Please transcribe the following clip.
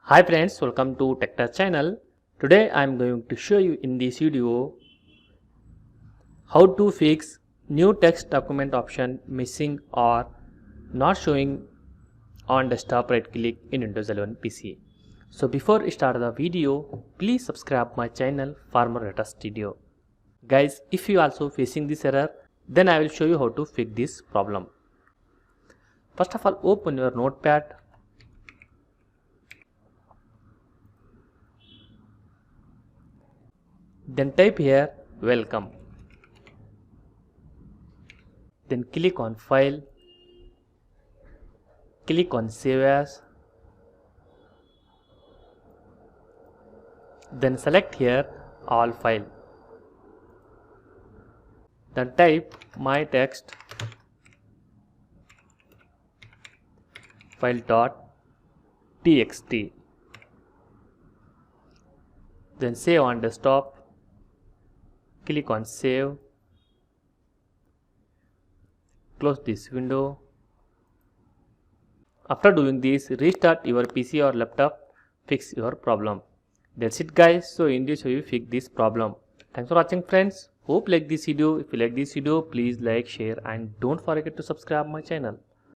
Hi friends, welcome to TechTouch channel. Today I am going to show you in this video how to fix new text document option missing or not showing on desktop right click in Windows 11 PC. So before I start the video, please subscribe my channel for more latest video. Guys, if you also facing this error, then I will show you how to fix this problem. First of all, open your notepad. Then type here welcome. Then click on file, click on save as, then select here all file. Then type my text file.txt. Then save on desktop, click on save, close this window. After doing this, restart your PC or laptop, fix your problem. That's it guys. So in this way you fix this problem. Thanks for watching friends. Hope you like this video. If you like this video, please like, share and don't forget to subscribe my channel.